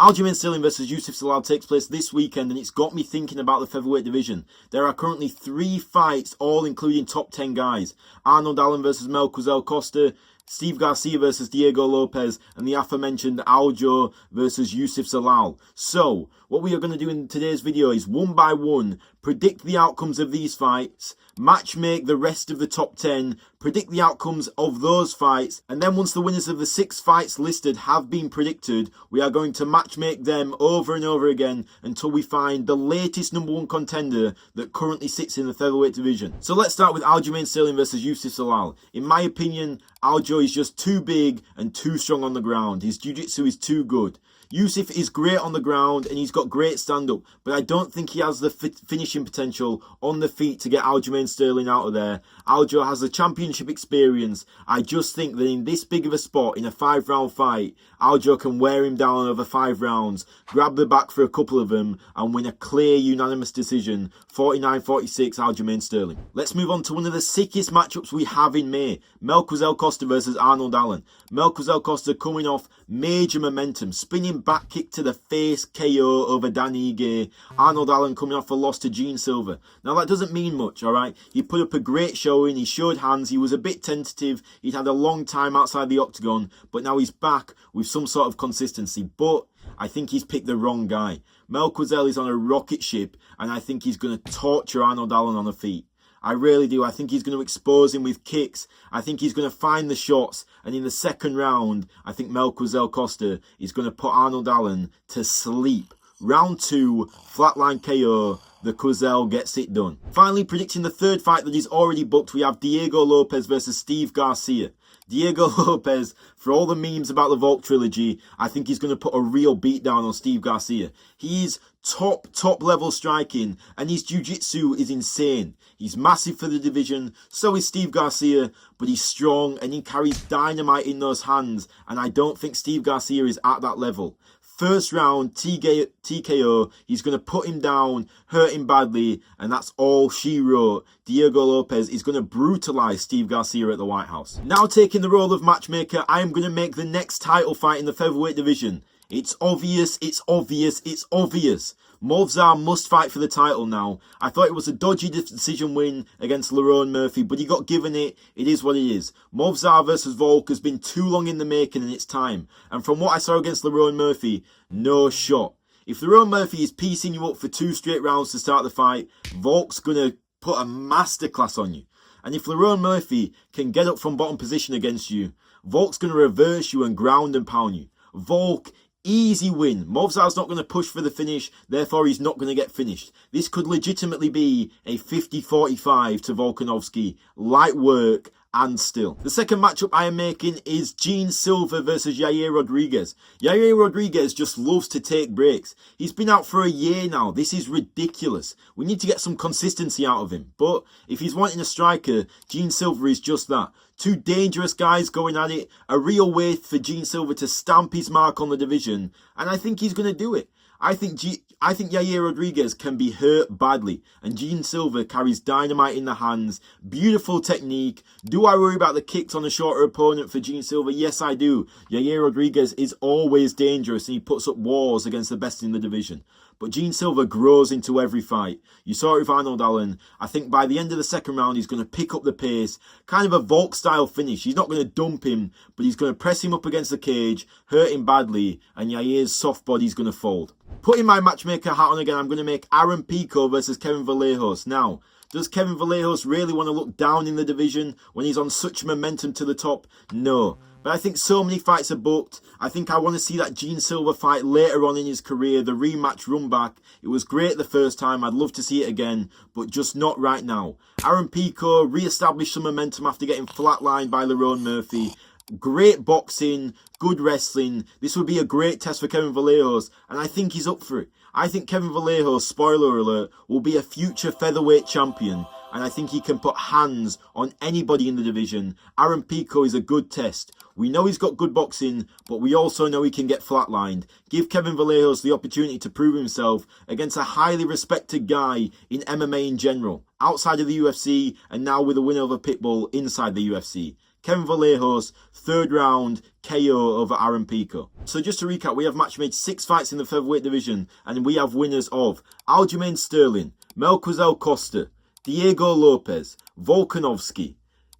Aljamain Sterling versus Yusuf Zalal takes place this weekend, and it's got me thinking about the featherweight division. There are currently 3 fights, all including top 10 guys. Arnold Allen versus Melquizael Costa, Steve Garcia versus Diego Lopez, and the aforementioned Aljo versus Yusuf Zalal. So, what we are going to do in today's video is one by one predict the outcomes of these fights, matchmake the rest of the top 10, predict the outcomes of those fights, and then once the winners of the 6 fights listed have been predicted, we are going to matchmake them over and over again until we find the latest #1 contender that currently sits in the featherweight division. So let's start with Aljamain Sterling versus Yusuf Zalal. In my opinion, Aljo is just too big and too strong on the ground. His jiu-jitsu is too good. Yusuf is great on the ground and he's got great stand-up, but I don't think he has the finishing potential on the feet to get Aljamain Sterling out of there. Aljo has the championship experience. I just think that in this big of a spot, in a 5-round fight, Aljo can wear him down over 5 rounds, grab the back for a couple of them, and win a clear unanimous decision, 49-46 Aljamain Sterling. Let's move on to one of the sickest matchups we have in May, Melquizael Costa versus Arnold Allen. Melquizael Costa coming off major momentum, spinning back kick to the face KO over Dan Ige. Arnold Allen coming off a loss to Gene Silver. Now that doesn't mean much, alright? He put up a great showing, he showed hands, he was a bit tentative, he'd had a long time outside the octagon, but now he's back with some sort of consistency. But I think he's picked the wrong guy. Melquizael is on a rocket ship, and I think he's going to torture Arnold Allen on the feet. I really do. I think he's going to expose him with kicks. I think he's going to find the shots. And in the second round, I think Melquizael Costa is going to put Arnold Allen to sleep. Round 2, flatline KO. The Cuzel gets it done. Finally, predicting the third fight that is already booked, we have Diego Lopez versus Steve Garcia. Diego Lopez, for all the memes about the Volk trilogy, I think he's going to put a real beatdown on Steve Garcia. He's top level striking, and his jiu-jitsu is insane. He's massive for the division, so is Steve Garcia, but he's strong and he carries dynamite in those hands, and I don't think Steve Garcia is at that level. First round, TKO, he's going to put him down, hurt him badly, and that's all she wrote. Diego Lopez is going to brutalize Steve Garcia at the White House. Now taking the role of matchmaker, I am going to make the next title fight in the featherweight division. It's obvious, it's obvious, it's obvious. Movsar must fight for the title now. I thought it was a dodgy decision win against Lerone Murphy, but he got given it. It is what it is. Movsar versus Volk has been too long in the making, and it's time. And from what I saw against Lerone Murphy, no shot. If Lerone Murphy is piecing you up for 2 straight rounds to start the fight, Volk's going to put a masterclass on you. And if Lerone Murphy can get up from bottom position against you, Volk's going to reverse you and ground and pound you. Volk, easy win. Movsar's not going to push for the finish, therefore he's not going to get finished. This could legitimately be a 50-45 to Volkanovski. Light work and still. The second matchup I am making is Gene Silver versus Yair Rodriguez. Yair Rodriguez just loves to take breaks. He's been out for a year now. This is ridiculous. We need to get some consistency out of him. But if he's wanting a striker, Gene Silver is just that. 2 dangerous guys going at it. A real way for Gene Silver to stamp his mark on the division. And I think he's going to do it. I think Yair Rodriguez can be hurt badly, and Gene Silver carries dynamite in the hands. Beautiful technique. Do I worry about the kicks on a shorter opponent for Gene Silver? Yes, I do. Yair Rodriguez is always dangerous, and he puts up wars against the best in the division. But Gene Silver grows into every fight. You saw it with Arnold Allen. I think by the end of the second round, he's going to pick up the pace. Kind of a Volk-style finish. He's not going to dump him, but he's going to press him up against the cage, hurt him badly, and Yair's soft body's going to fold. Putting my matchmaker hat on again, I'm going to make Aaron Pico versus Kevin Vallejos. Now, does Kevin Vallejos really want to look down in the division when he's on such momentum to the top? No. But I think so many fights are booked. I think I want to see that Gene Silver fight later on in his career, the rematch run back. It was great the first time. I'd love to see it again, but just not right now. Aaron Pico re-established some momentum after getting flatlined by Lerone Murphy. Great boxing, good wrestling. This would be a great test for Kevin Vallejos, and I think he's up for it. I think Kevin Vallejos, spoiler alert, will be a future featherweight champion, and I think he can put hands on anybody in the division. Aaron Pico is a good test. We know he's got good boxing, but we also know he can get flatlined. Give Kevin Vallejos the opportunity to prove himself against a highly respected guy in MMA in general, outside of the UFC, and now with a win over Pitbull inside the UFC. Kevin Vallejos, third round KO over Aaron Pico. So just to recap, we have match made 6 fights in the featherweight division, and we have winners of Aljamain Sterling, Melquizael Costa, Diego Lopez, Volkanovski,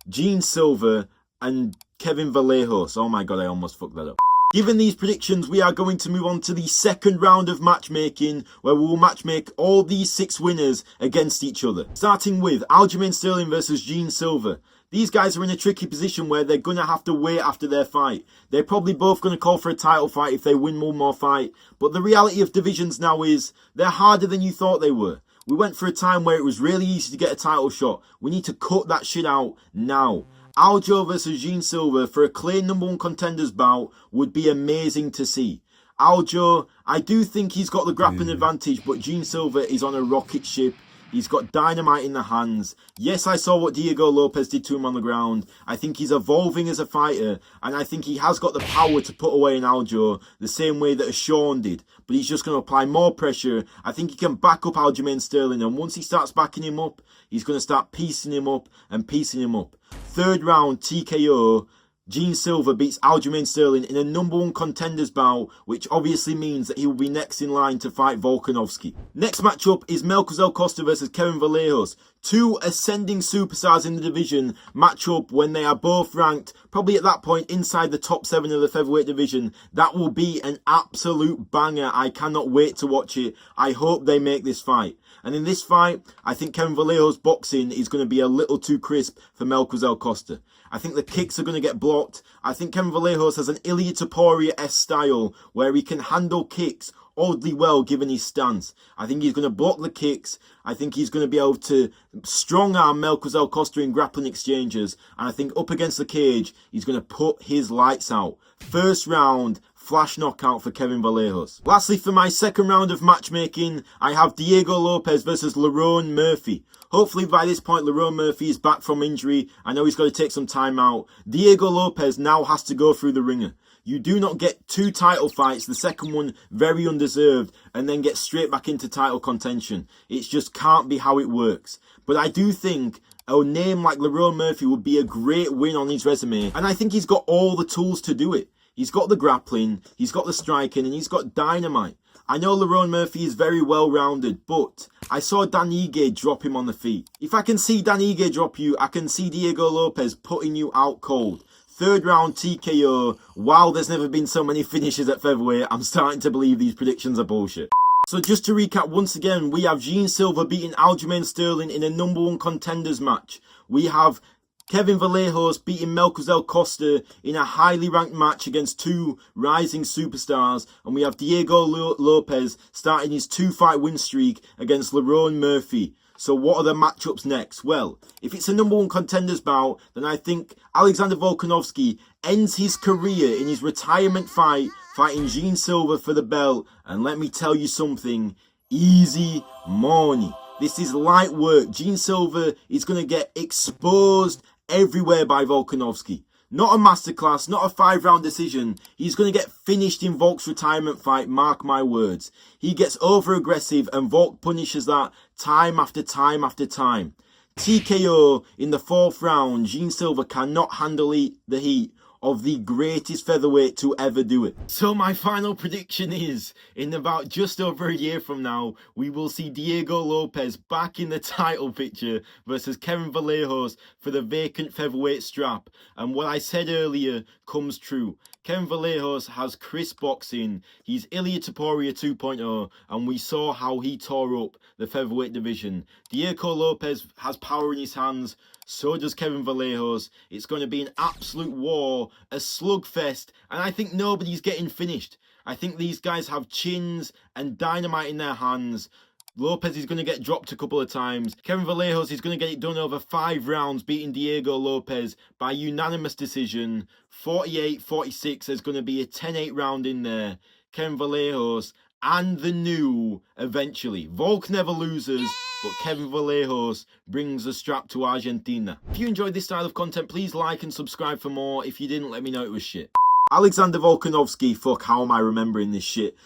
Gene Silva, and Kevin Vallejos. Oh my god, I almost fucked that up. Given these predictions, we are going to move on to the second round of matchmaking, where we will matchmake all these 6 winners against each other. Starting with Aljamain Sterling versus Gene Silva. These guys are in a tricky position where they're going to have to wait after their fight. They're probably both going to call for a title fight if they win one more fight. But the reality of divisions now is they're harder than you thought they were. We went for a time where it was really easy to get a title shot. We need to cut that shit out now. Aljo versus Gene Silva for a clear #1 contenders bout would be amazing to see. Aljo, I do think he's got the grappling advantage, but Gene Silva is on a rocket ship. He's got dynamite in the hands. Yes, I saw what Diego Lopez did to him on the ground. I think he's evolving as a fighter, and I think he has got the power to put away an Aljo the same way that a Sean did. But he's just going to apply more pressure. I think he can back up Aljamain Sterling, and once he starts backing him up, he's going to start piecing him up and piecing him up. Third round TKO. Gene Silva beats Aljamain Sterling in a #1 contenders bout, which obviously means that he will be next in line to fight Volkanovski. Next matchup is Melquizael Costa versus Kevin Vallejos. 2 ascending superstars in the division match up when they are both ranked, probably at that point inside the top 7 of the featherweight division. That will be an absolute banger. I cannot wait to watch it. I hope they make this fight. And in this fight, I think Kevin Vallejos' boxing is going to be a little too crisp for Melquizael Costa. I think the kicks are going to get blocked. I think Kevin Vallejos has an Ilia Topuria-esque style where he can handle kicks oddly well given his stance. I think he's going to block the kicks. I think he's going to be able to strong arm Melquizael Costa in grappling exchanges. And I think up against the cage, he's going to put his lights out. First round, flash knockout for Kevin Vallejos. Lastly, for my second round of matchmaking, I have Diego Lopez versus Lerone Murphy. Hopefully by this point, Lerone Murphy is back from injury. I know he's got to take some time out. Diego Lopez now has to go through the ringer. You do not get 2 title fights, the second one very undeserved, and then get straight back into title contention. It just can't be how it works. But I do think a name like Lerone Murphy would be a great win on his resume, and I think he's got all the tools to do it. He's got the grappling, he's got the striking, and he's got dynamite. I know Lerone Murphy is very well-rounded, but I saw Dan Ige drop him on the feet. If I can see Dan Ige drop you, I can see Diego Lopez putting you out cold. Third round TKO. Wow, there's never been so many finishes at featherweight. I'm starting to believe these predictions are bullshit. So just to recap once again, we have Gene Silva beating Aljamain Sterling in a #1 contenders match. We have Kevin Vallejos beating Melquizael Costa in a highly ranked match against 2 rising superstars. And we have Diego Lopez starting his 2-fight win streak against Lerone Murphy. So what are the matchups next? Well, if it's a #1 contenders bout, then I think Alexander Volkanovski ends his career in his retirement fight, fighting Gene Silva for the belt. And let me tell you something, easy money. This is light work. Gene Silva is going to get exposed everywhere by Volkanovski. Not a masterclass, not a 5-round decision. He's going to get finished in Volk's retirement fight, mark my words. He gets over-aggressive and Volk punishes that time after time after time. TKO in the 4th round. Gene Silva cannot handle the heat of the greatest featherweight to ever do it. So my final prediction is, in about just over a year from now, we will see Diego Lopez back in the title picture versus Kevin Vallejos for the vacant featherweight strap. And what I said earlier comes true. Kevin Vallejos has crisp boxing. He's Ilia Topuria 2.0, and we saw how he tore up the featherweight division. Diego Lopez has power in his hands. So does Kevin Vallejos. It's going to be an absolute war, a slugfest, and I think nobody's getting finished. I think these guys have chins and dynamite in their hands. Lopez is going to get dropped a couple of times. Kevin Vallejos is going to get it done over 5 rounds, beating Diego Lopez by unanimous decision. 48-46, there's going to be a 10-8 round in there. Kevin Vallejos and the new, eventually. Volk never loses, but Kevin Vallejos brings the strap to Argentina. If you enjoyed this style of content, please like and subscribe for more. If you didn't, let me know it was shit. Alexander Volkanovski, fuck, how am I remembering this shit?